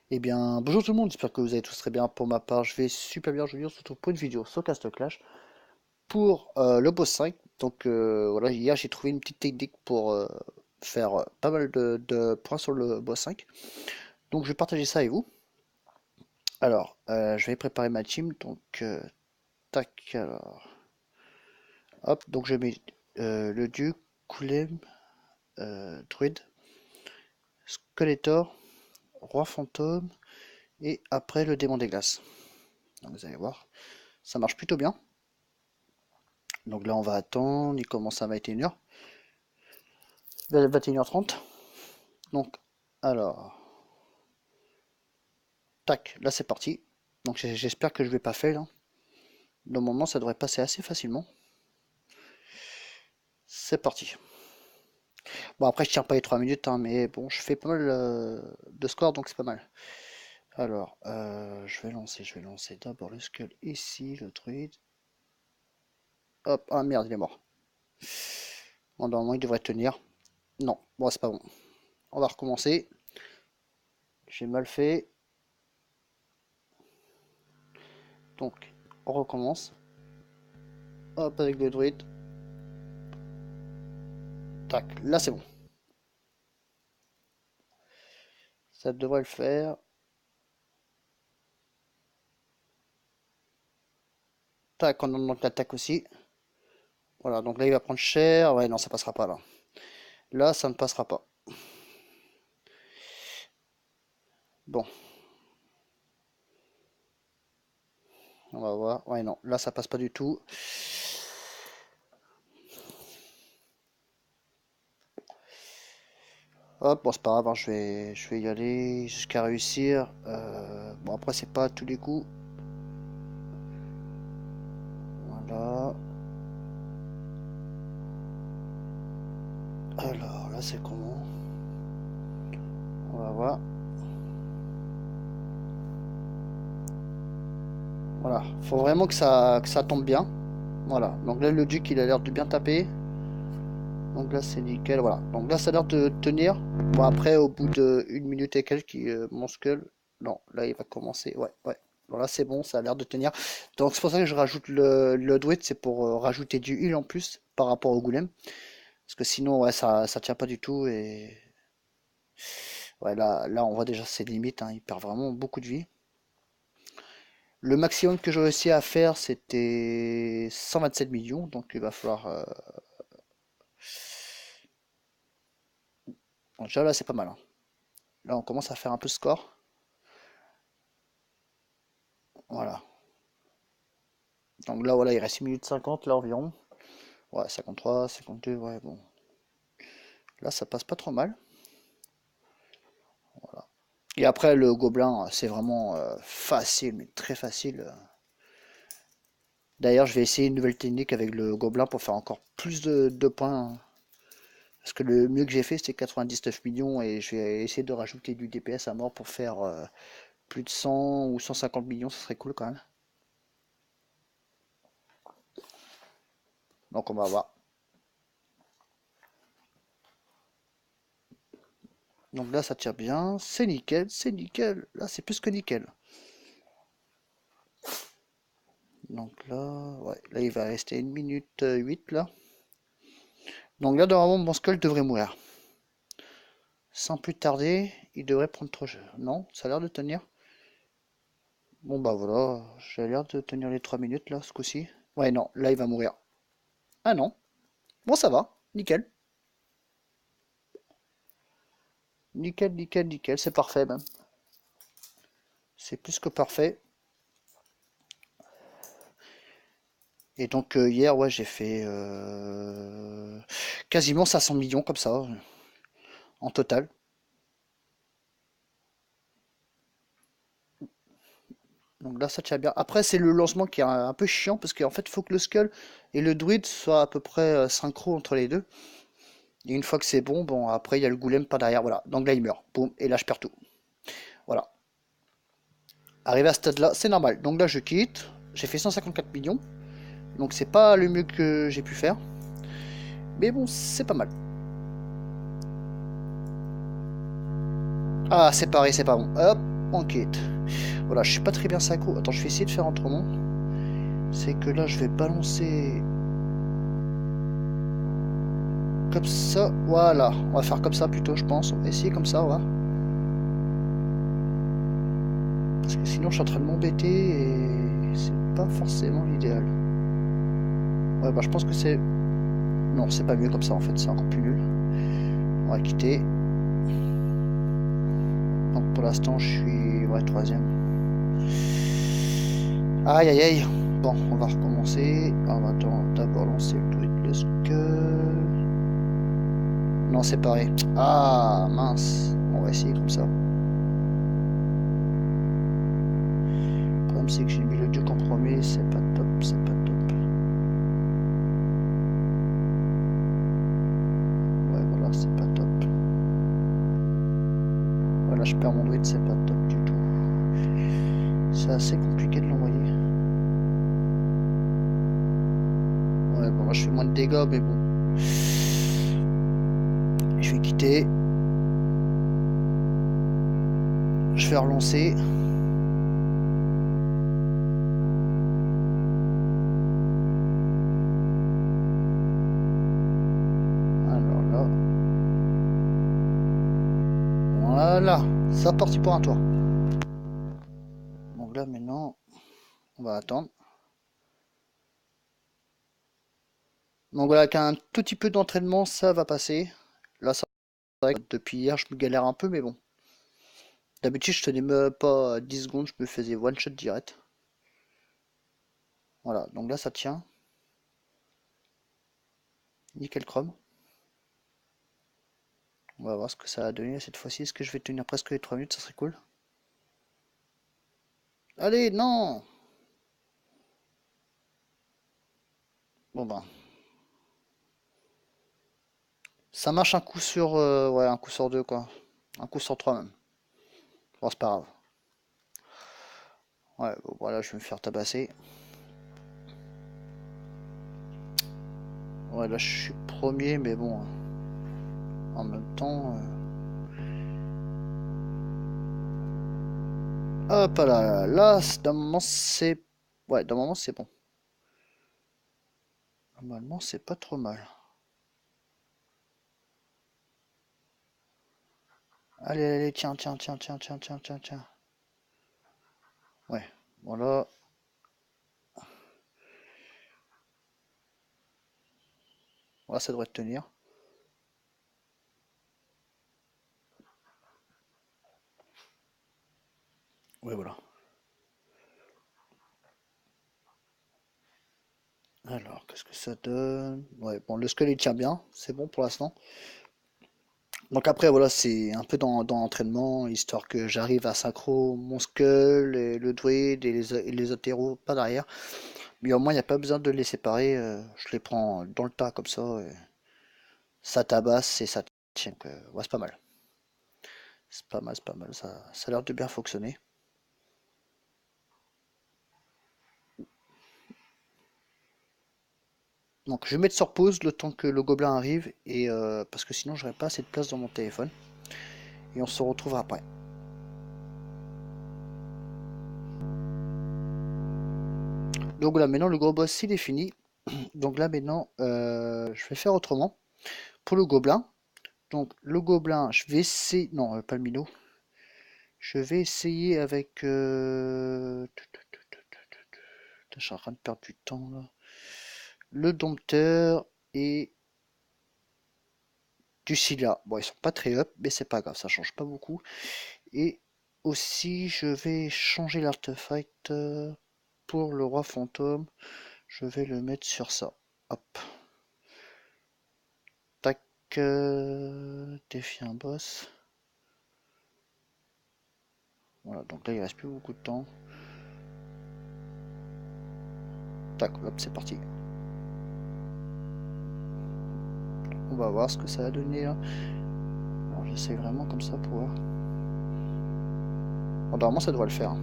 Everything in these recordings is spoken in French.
Eh bien, bonjour tout le monde, j'espère que vous allez tous très bien. Pour ma part, je vais super bien. Aujourd'hui, on se retrouve pour une vidéo sur Cast Clash pour le boss 5. Donc voilà, hier j'ai trouvé une petite technique pour faire pas mal de points sur le boss 5. Donc je vais partager ça avec vous. Alors, je vais préparer ma team. Donc, tac, alors, hop. Donc je mets le duc, Golem, druide, Skeletor, roi fantôme et après le démon des glaces. Donc, vous allez voir, ça marche plutôt bien. Donc là, on va attendre. Il commence à 21h. 21h30. Donc, alors, tac, là c'est parti. Donc j'espère que je vais pas fail, hein. Normalement, ça devrait passer assez facilement. C'est parti. Bon, après, je tiens pas les 3 minutes, hein, mais bon, je fais pas mal de score, donc c'est pas mal. Alors, je vais lancer d'abord le skull ici, le druide. Hop, ah merde, il est mort. Bon, normalement, il devrait tenir. Non, bon, c'est pas bon. On va recommencer. J'ai mal fait. Donc, on recommence. Hop, avec le druide. Tac, là c'est bon. Ça devrait le faire. Tac, on augmente l'attaque aussi. Voilà, donc là il va prendre cher. Ouais, non, ça passera pas là. Là, ça ne passera pas. Bon, on va voir. Ouais, non, là ça passe pas du tout. Hop, bon, c'est pas grave, hein, je vais y aller jusqu'à réussir. Bon, après, c'est pas à tous les coups. Voilà. Alors, là, c'est comment? On va voir. Voilà, faut vraiment que ça tombe bien. Voilà, donc là, le duc, il a l'air de bien taper. Donc là c'est nickel, voilà. Donc là ça a l'air de tenir. Bon après au bout de 1 minute et quelques, mon skull, non, là il va commencer. Ouais, ouais. Bon là c'est bon, ça a l'air de tenir. Donc c'est pour ça que je rajoute le druide, c'est pour rajouter du heal en plus par rapport au golem. Parce que sinon ouais ça tient pas du tout et ouais là on voit déjà ses limites, hein, il perd vraiment beaucoup de vie. Le maximum que j'ai réussi à faire c'était 127 millions, donc il va falloir bon, déjà là c'est pas mal, hein. Là on commence à faire un peu de score. Voilà. Donc là, voilà, il reste 6 minutes 50 là environ. Ouais, 53, 52, ouais, bon. Là, ça passe pas trop mal. Voilà. Et après, le gobelin, c'est vraiment facile, mais très facile. D'ailleurs, je vais essayer une nouvelle technique avec le gobelin pour faire encore plus de points. Parce que le mieux que j'ai fait, c'était 99 millions et je vais essayer de rajouter du DPS à mort pour faire plus de 100 ou 150 millions, ça serait cool quand même. Donc on va voir. Donc là, ça tire bien, c'est nickel, c'est nickel. Là, c'est plus que nickel. Donc là, ouais, là il va rester 1 minute 8 là. Donc là, normalement, mon skull devrait mourir. Sans plus tarder, il devrait prendre trop cher. Non, ça a l'air de tenir. Bon bah voilà, j'ai l'air de tenir les 3 minutes là, ce coup-ci. Ouais, non, là il va mourir. Ah non. Bon, ça va, nickel. Nickel, nickel, nickel, c'est parfait même. C'est plus que parfait. Et donc hier, ouais, j'ai fait quasiment 500 millions comme ça, en total. Donc là, ça tient bien. Après, c'est le lancement qui est un peu chiant parce qu'en fait, il faut que le Skull et le Druid soient à peu près synchro entre les deux. Et une fois que c'est bon, bon, après, il y a le Golem par derrière. Voilà. Donc là, il meurt. Boum. Et là, je perds tout. Voilà. Arrivé à ce stade-là, c'est normal. Donc là, je quitte. J'ai fait 154 millions. Donc c'est pas le mieux que j'ai pu faire. Mais bon, c'est pas mal. Ah, c'est pareil, c'est pas bon. Hop. enquête. Voilà, je suis pas très bien sacro. Attends, je vais essayer de faire autrement. C'est que là, je vais balancer comme ça. Voilà, on va faire comme ça plutôt, je pense. On va essayer comme ça, on va. Parce que sinon, je suis en train de m'embêter et c'est pas forcément l'idéal. Ouais, bah, je pense que c'est. Non, c'est pas mieux comme ça en fait, c'est encore plus nul. On va quitter. Donc pour l'instant, je suis. Ouais, troisième. Aïe aïe aïe. Bon, on va recommencer. On va d'abord lancer le tweet, le skull. Non, c'est pareil. Ah, mince. On va essayer comme ça. Le problème, c'est que j'ai mis le duc en premier. C'est pas top, c'est pas top. Ouais, voilà, c'est pas top. Voilà, je perds mon druide, c'est pas top du tout. C'est assez compliqué de l'envoyer. Ouais, bon, là, je fais moins de dégâts, mais bon. Je vais quitter. Je vais relancer. Alors là. Voilà. Ça parti pour un tour. Donc là maintenant, on va attendre. Donc voilà, qu'un tout petit peu d'entraînement, ça va passer. Là, c'est vrai que depuis hier, je me galère un peu, mais bon. D'habitude, je tenais même pas 10 secondes, je me faisais one shot direct. Voilà, donc là, ça tient. Nickel chrome. On va voir ce que ça a donné cette fois-ci. Est-ce que je vais tenir presque les 3 minutes? Ça serait cool. Allez, non! Bon ben. Ça marche un coup sur... ouais, un coup sur deux, quoi. Un coup sur trois, même. Bon, c'est pas grave. Ouais, bon, voilà, je vais me faire tabasser. Ouais, là, je suis premier, mais bon. En même temps... Hop là, là, d'un moment, c'est... Ouais, d'un moment, c'est bon. Normalement, c'est pas trop mal. Allez, allez, tiens, tiens, tiens, tiens, tiens, tiens, tiens, tiens. Ouais, voilà. Voilà, ça devrait tenir. Ouais, voilà. Alors, qu'est-ce que ça donne? Ouais, bon, le skull, il tient bien. C'est bon pour l'instant. Donc après, voilà, c'est un peu dans l'entraînement, histoire que j'arrive à synchro mon skull, et le druide et les autres héros, pas derrière. Mais au moins, il n'y a pas besoin de les séparer. Je les prends dans le tas comme ça. Et ça tabasse et ça tient. Ouais, c'est pas mal. C'est pas mal, c'est pas mal. Ça a l'air de bien fonctionner. Donc je vais mettre sur pause le temps que le gobelin arrive. Et parce que sinon, j'aurais pas assez de place dans mon téléphone. Et on se retrouvera après. Donc là, maintenant, le gros boss, il est fini. Donc là, maintenant, je vais faire autrement. Pour le gobelin. Donc le gobelin, je vais essayer... Non, pas le minot. Je vais essayer avec... Je suis en train de perdre du temps là. Le dompteur et du Scylla. Bon, ils sont pas très up, mais c'est pas grave, ça change pas beaucoup. Et aussi, je vais changer l'artefact pour le roi fantôme. Je vais le mettre sur ça. Hop. Tac. Défier un boss. Voilà, donc là, il reste plus beaucoup de temps. Tac, hop, c'est parti. On va voir ce que ça a donné là. Alors j'essaie vraiment comme ça pour voir. Bon, normalement ça devrait le faire.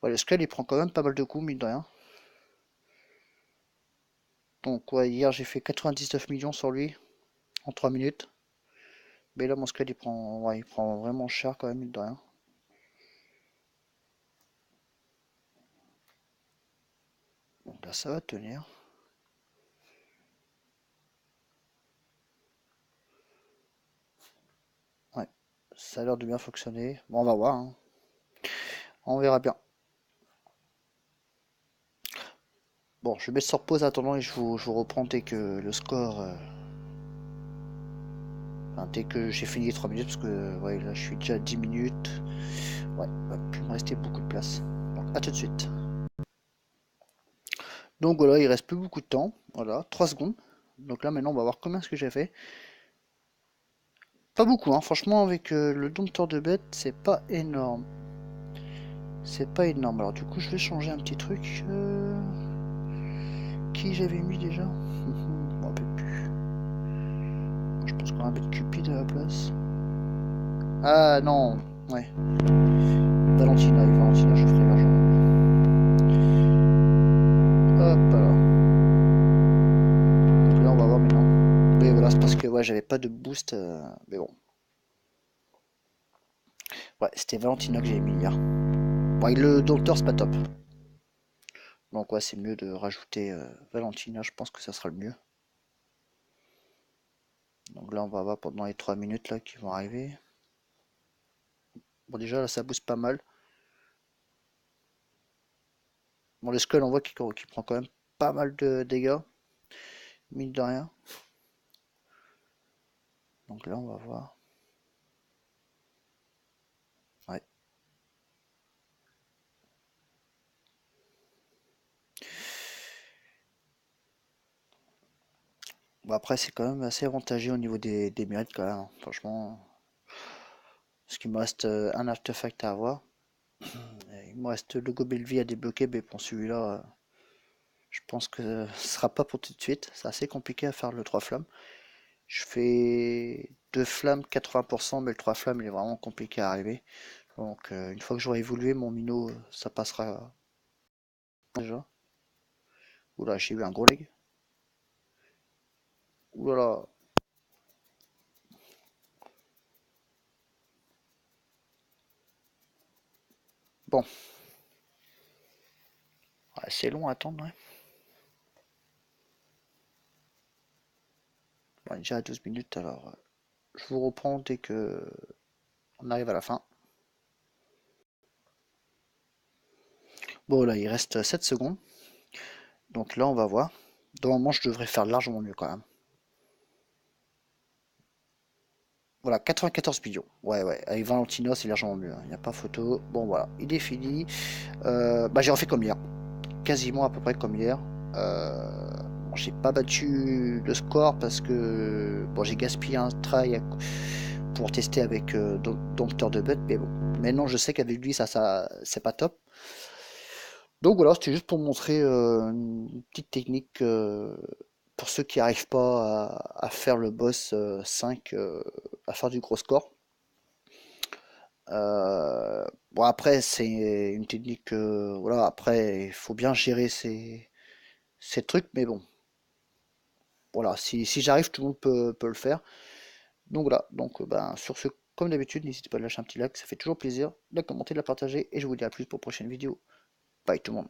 Ouais, le Skull il prend quand même pas mal de coups, mine de rien. Donc ouais, hier j'ai fait 99 millions sur lui en 3 minutes. Mais là, mon squelette, il prend vraiment cher quand même, mine de rien. Donc là, ça va tenir. Ouais, ça a l'air de bien fonctionner. Bon, on va voir, hein. On verra bien. Bon, je vais mettre sur pause attendant et je vous reprends dès que le score... enfin, dès que j'ai fini les 3 minutes, parce que ouais, là, je suis déjà à 10 minutes. Ouais, il va plus me rester beaucoup de place. Donc, à tout de suite. Donc voilà, il reste plus beaucoup de temps. Voilà, 3 secondes. Donc là, maintenant, on va voir combien ce que j'ai fait. Pas beaucoup, hein. Franchement, avec le dompteur de bêtes, c'est pas énorme. C'est pas énorme. Alors du coup, je vais changer un petit truc. Qui j'avais mis déjà? Je me rappelle plus. Je pense qu'on va mettre Cupid à la place. Ah non, ouais. Valentina, et Valentina, je ferai l'argent. Hop là. Donc là, on va voir maintenant. Mais voilà, c'est parce que ouais, j'avais pas de boost. Mais bon. Ouais, c'était Valentina que j'avais mis hier. Ouais, le docteur, c'est pas top. Donc ouais, c'est mieux de rajouter Valentina, je pense que ça sera le mieux. Donc là, on va voir pendant les 3 minutes là qui vont arriver. Bon, déjà, là, ça booste pas mal. Bon, le Skull, on voit qu'il prend quand même pas mal de dégâts, mine de rien. Donc là, on va voir. Ouais. Bon, après, c'est quand même assez avantageux au niveau des mérites, quand même, hein. Franchement, parce qu'il me reste un artefact à avoir. Il me reste le Gobelvi à débloquer, mais pour celui-là, je pense que ce sera pas pour tout de suite. C'est assez compliqué à faire le 3 flammes. Je fais 2 flammes 80%, mais le 3 flammes il est vraiment compliqué à arriver. Donc une fois que j'aurai évolué mon minot, ça passera déjà. Oula, j'ai eu un gros leg. Oulala. Bon, ouais, c'est long à attendre, ouais. Bon, déjà à 12 minutes, alors je vous reprends dès que on arrive à la fin. Bon là, il reste 7 secondes. Donc là, on va voir. Normalement, je devrais faire largement mieux quand même. Voilà, 94 millions. Ouais, ouais, avec Valentino, c'est largement mieux, hein. Il n'y a pas photo. Bon, voilà, il est fini. Bah, j'ai refait comme hier. Quasiment à peu près comme hier. Bon, j'ai pas battu le score parce que bon, j'ai gaspillé un try pour tester avec Dompteur de Butt, mais bon. Maintenant, je sais qu'avec lui, ça c'est pas top. Donc voilà, c'était juste pour montrer une petite technique pour ceux qui n'arrivent pas à faire le boss 5, à faire du gros score. Bon après c'est une technique, voilà, après il faut bien gérer ces trucs, mais bon, voilà, si j'arrive, tout le monde peut le faire. Donc voilà, donc ben, sur ce, comme d'habitude, n'hésitez pas à lâcher un petit like, ça fait toujours plaisir, de la commenter, de la partager, et je vous dis à plus pour une prochaine vidéo. Bye tout le monde.